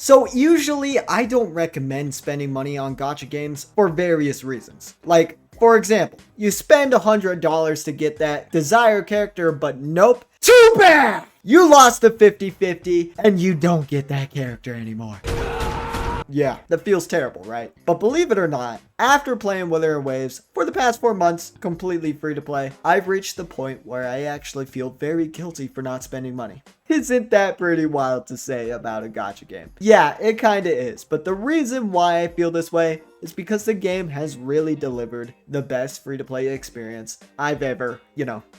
So usually I don't recommend spending money on gacha games for various reasons. Like, for example, you spend $100 to get that desired character, but nope, too bad! You lost the 50-50 and you don't get that character anymore. Yeah, that feels terrible, right? But believe it or not, after playing Wuthering Waves for the past 4 months, completely free to play, I've reached the point where I actually feel very guilty for not spending money. Isn't that pretty wild to say about a gacha game? Yeah, it kinda is, but the reason why I feel this way is because the game has really delivered the best free-to-play experience I've ever,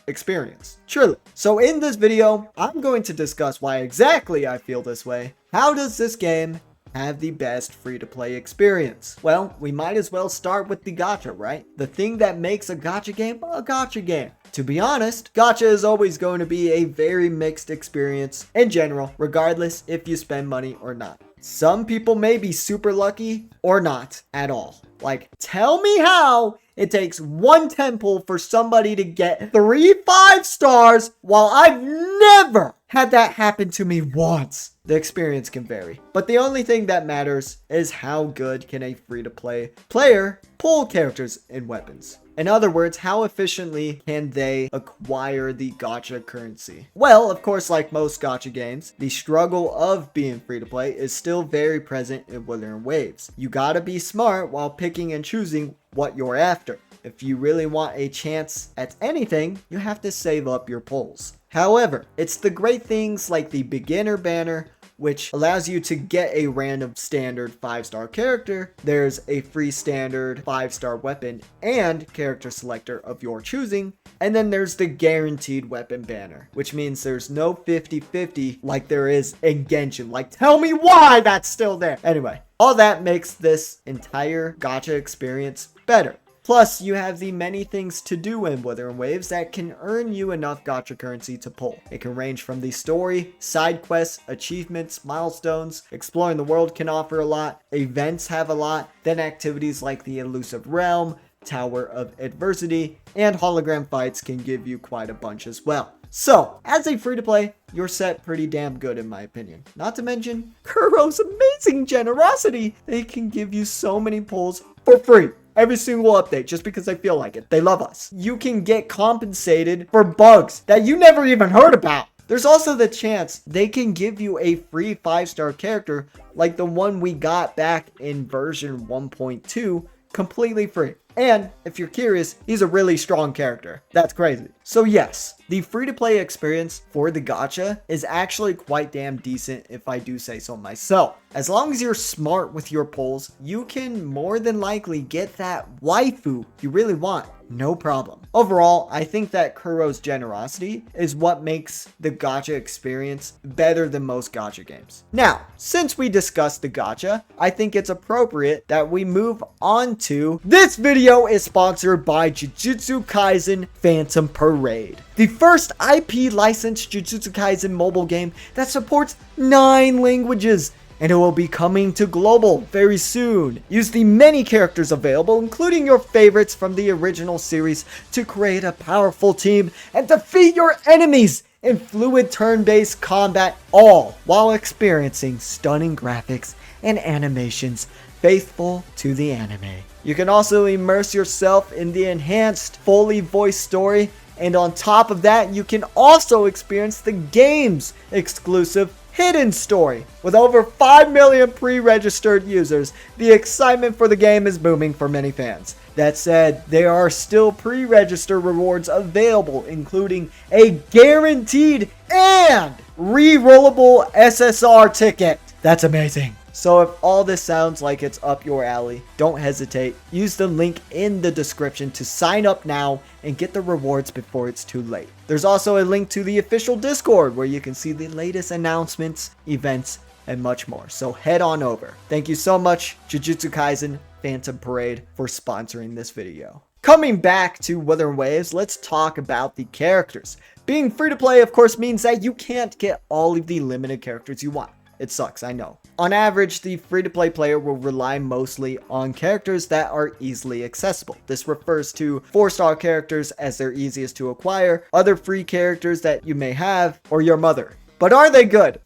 experienced. Truly. So in this video, I'm going to discuss why exactly I feel this way. How does this game have the best free-to-play experience? Well, we might as well start with the gacha, right? The thing that makes a gacha game. To be honest, gacha is always going to be a very mixed experience in general, regardless if you spend money or not. Some people may be super lucky or not at all. Like, tell me how it takes one temple for somebody to get 3 5-stars while I've never had that happen to me once. The experience can vary, but the only thing that matters is how good can a free-to-play player pull characters and weapons. In other words, how efficiently can they acquire the gacha currency? Well, of course, like most gacha games, the struggle of being free-to-play is still very present in Wuthering Waves. You gotta be smart while picking and choosing what you're after. If you really want a chance at anything, you have to save up your pulls. However, it's the great things like the beginner banner, which allows you to get a random standard 5-star character. There's a free standard 5-star weapon and character selector of your choosing. And then there's the guaranteed weapon banner, which means there's no 50-50 like there is in Genshin. Like, tell me why that's still there. Anyway, all that makes this entire gacha experience better. Plus, you have the many things to do in Wuthering Waves that can earn you enough gacha currency to pull. It can range from the story, side quests, achievements, milestones. Exploring the world can offer a lot. Events have a lot. Then activities like the Elusive Realm, Tower of Adversity, and hologram fights can give you quite a bunch as well. So, as a free-to-play, you're set pretty damn good in my opinion. Not to mention, Kuro's amazing generosity. They can give you so many pulls for free. Every single update, just because they feel like it. They love us. You can get compensated for bugs that you never even heard about. There's also the chance they can give you a free 5-star character like the one we got back in version 1.2, completely free. And if you're curious, he's a really strong character. That's crazy. So yes, the free-to-play experience for the gacha is actually quite damn decent if I do say so myself. As long as you're smart with your pulls, you can more than likely get that waifu you really want. No problem. Overall, I think that Kuro's generosity is what makes the gacha experience better than most gacha games. Now, since we discussed the gacha, I think it's appropriate that we move on to this video is sponsored by Jujutsu Kaisen Phantom Parade, the first IP licensed Jujutsu Kaisen mobile game that supports 9 languages. And it will be coming to global very soon. Use the many characters available, including your favorites from the original series, to create a powerful team and defeat your enemies in fluid turn-based combat, all while experiencing stunning graphics and animations faithful to the anime. You can also immerse yourself in the enhanced, fully voiced story, and on top of that, you can also experience the game's exclusive hidden story. With over 5 million pre-registered users, the excitement for the game is booming for many fans. That said, there are still pre-register rewards available, including a guaranteed and re-rollable SSR ticket. That's amazing. So if all this sounds like it's up your alley, don't hesitate. Use the link in the description to sign up now and get the rewards before it's too late. There's also a link to the official Discord where you can see the latest announcements, events, and much more. So head on over. Thank you so much, Jujutsu Kaisen Phantom Parade, for sponsoring this video. Coming back to Wuthering Waves, let's talk about the characters. Being free to play, of course, means that you can't get all of the limited characters you want. It sucks, I know. On average, the free-to-play player will rely mostly on characters that are easily accessible. This refers to 4-star characters as they're easiest to acquire, other free characters that you may have, or your mother. But are they good?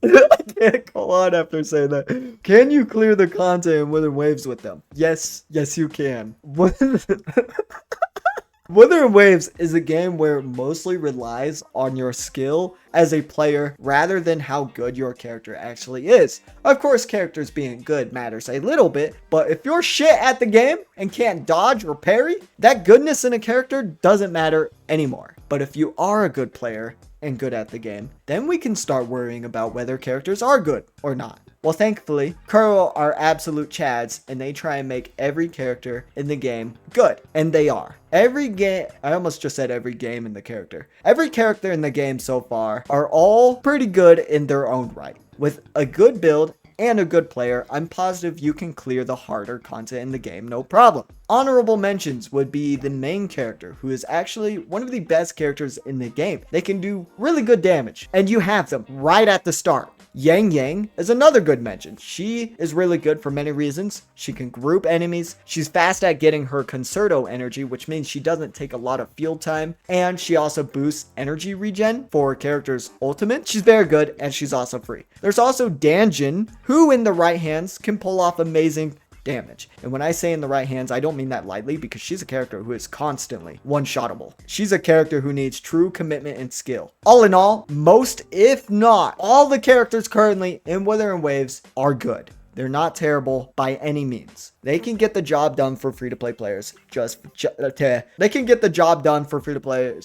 I can't go on after saying that. Can you clear the content in Wuthering Waves with them? Yes, you can. Wuthering Waves is a game where it mostly relies on your skill as a player rather than how good your character actually is. Of course, characters being good matters a little bit, but if you're shit at the game and can't dodge or parry, that goodness in a character doesn't matter anymore. But if you are a good player and good at the game, then we can start worrying about whether characters are good or not. Well, thankfully, Kuro are absolute chads, and they try and make every character in the game good. And they are. Every game, I almost just said every game in the character. Every character in the game so far are all pretty good in their own right. With a good build and a good player, I'm positive you can clear the harder content in the game no problem. Honorable mentions would be the main character, who is actually one of the best characters in the game. They can do really good damage, and you have them right at the start. Yang Yang is another good mention. She is really good for many reasons. She can group enemies. She's fast at getting her concerto energy, which means she doesn't take a lot of field time. And she also boosts energy regen for characters' ultimate. She's very good, and she's also free. There's also Danjin, who in the right hands can pull off amazing damage. And when I say in the right hands, I don't mean that lightly, because she's a character who is constantly one-shottable. She's a character who needs true commitment and skill. All in all, most, if not all, the characters currently in Wuthering Waves are good. They're not terrible by any means. They can get the job done for free-to-play players. They can get the job done for free-to-play.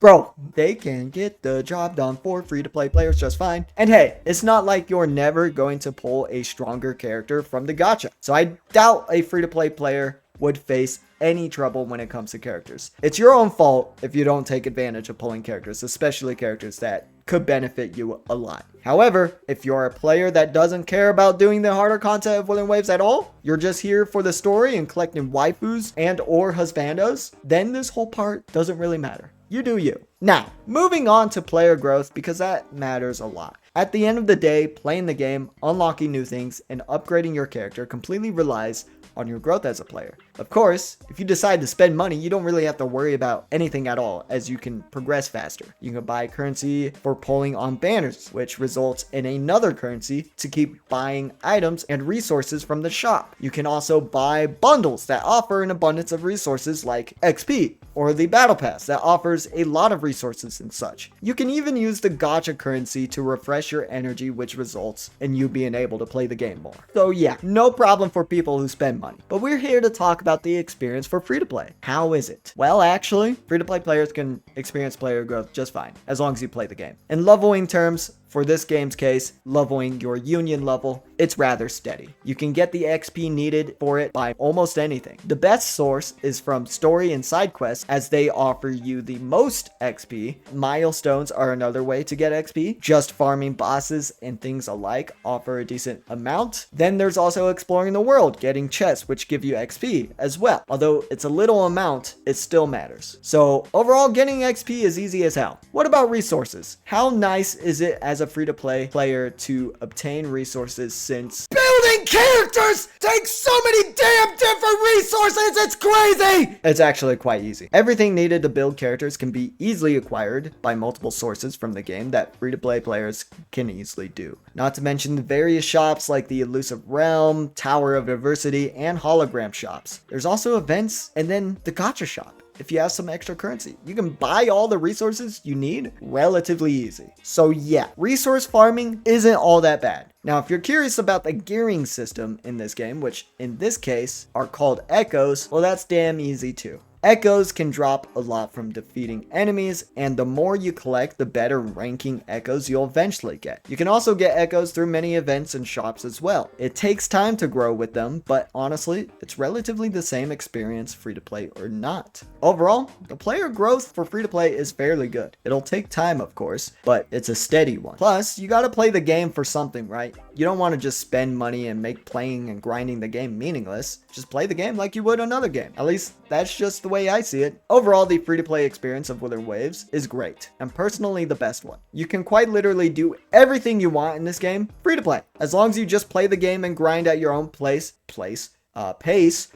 Bro, they can get the job done for free-to-play players just fine. And hey, it's not like you're never going to pull a stronger character from the gacha. So I doubt a free-to-play player would face any trouble when it comes to characters. It's your own fault if you don't take advantage of pulling characters, especially characters that could benefit you a lot. However, if you're a player that doesn't care about doing the harder content of Wuthering Waves at all, you're just here for the story and collecting waifus and or husbandos, then this whole part doesn't really matter. You do you. Now, moving on to player growth, because that matters a lot. At the end of the day, playing the game, unlocking new things, and upgrading your character completely relies on your growth as a player. Of course, if you decide to spend money, you don't really have to worry about anything at all, as you can progress faster. You can buy currency for pulling on banners, which results in another currency to keep buying items and resources from the shop. You can also buy bundles that offer an abundance of resources like XP, or the battle pass that offers a lot of resources and such. You can even use the Gacha Currency to refresh your energy, which results in you being able to play the game more. So yeah, no problem for people who spend money. But we're here to talk about the experience for free-to-play. How is it? Well, actually, free-to-play players can experience player growth just fine, as long as you play the game. In leveling terms, for this game's case, leveling your union level, it's rather steady. You can get the XP needed for it by almost anything. The best source is from story and side quests, as they offer you the most XP. Milestones are another way to get XP. Just farming bosses and things alike offer a decent amount. Then there's also exploring the world, getting chests, which give you XP as well. Although it's a little amount, it still matters. So overall, getting XP is easy as hell. What about resources? How nice is it as a free-to-play player to obtain resources, since building characters takes so many damn different resources, it's crazy! It's actually quite easy. Everything needed to build characters can be easily acquired by multiple sources from the game that free-to-play players can easily do. Not to mention the various shops like the Elusive Realm, Tower of Diversity, and Hologram shops. There's also events, and then the Gacha shop. If you have some extra currency, you can buy all the resources you need relatively easy. So yeah, resource farming isn't all that bad. Now, if you're curious about the gearing system in this game, which in this case are called echoes, well, that's damn easy too. Echoes can drop a lot from defeating enemies, and the more you collect, the better ranking echoes you'll eventually get. You can also get echoes through many events and shops as well. It takes time to grow with them, but honestly, it's relatively the same experience free-to-play or not. Overall, the player growth for free-to-play is fairly good. It'll take time, of course, but it's a steady one. Plus, you gotta play the game for something, right? You don't want to just spend money and make playing and grinding the game meaningless. Just play the game like you would another game. At least, that's just the way I see it. Overall, the free-to-play experience of Wuthering Waves is great, and personally the best one. You can quite literally do everything you want in this game free-to-play. As long as you just play the game and grind at your own pace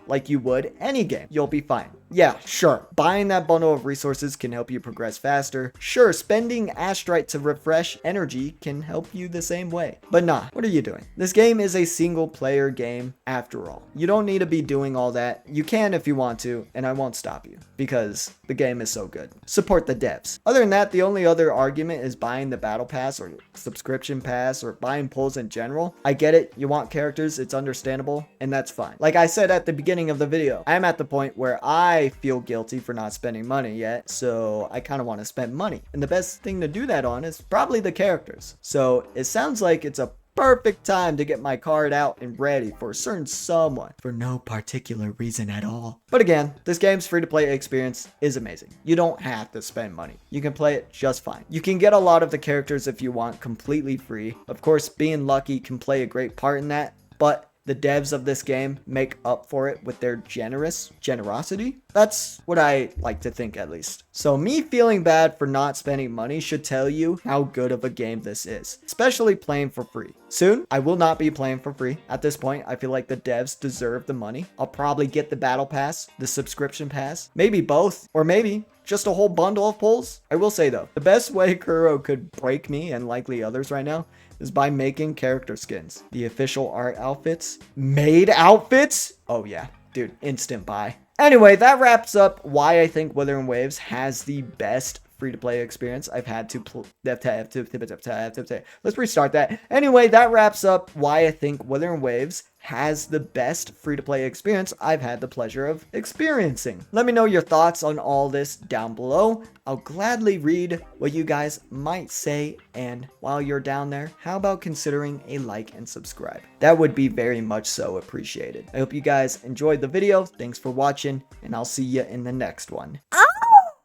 like you would any game, you'll be fine. Yeah, sure. Buying that bundle of resources can help you progress faster. Sure, spending Astrite to refresh energy can help you the same way. But nah, what are you doing? This game is a single player game after all. You don't need to be doing all that. You can if you want to, and I won't stop you because the game is so good. Support the devs. Other than that, the only other argument is buying the battle pass or subscription pass or buying pulls in general. I get it. You want characters. It's understandable, and that's fine. Like I said at the beginning of the video, I'm at the point where I feel guilty for not spending money yet, so I kind of want to spend money. And the best thing to do that on is probably the characters. So it sounds like it's a perfect time to get my card out and ready for a certain someone for no particular reason at all. But again, this game's free-to-play experience is amazing. You don't have to spend money. You can play it just fine. You can get a lot of the characters if you want completely free. Of course, being lucky can play a great part in that, but the devs of this game make up for it with their generosity. That's what I like to think, at least. So me feeling bad for not spending money should tell you how good of a game this is, especially playing for free. Soon, I will not be playing for free. At this point, I feel like the devs deserve the money. I'll probably get the battle pass, the subscription pass, maybe both, or maybe just a whole bundle of pulls. I will say though, the best way Kuro could break me and likely others right now is by making character skins. The official art outfits. Made outfits? Oh yeah, dude, instant buy. Anyway, that wraps up why I think Wuthering Waves has the best free-to-play experience I've had to let's restart that. Anyway, that wraps up why I think Wuthering Waves has the best free-to-play experience I've had the pleasure of experiencing. Let me know your thoughts on all this down below. I'll gladly read what you guys might say, and while you're down there, how about considering a like and subscribe? That would be very much so appreciated. I hope you guys enjoyed the video. Thanks for watching, and I'll see you in the next one.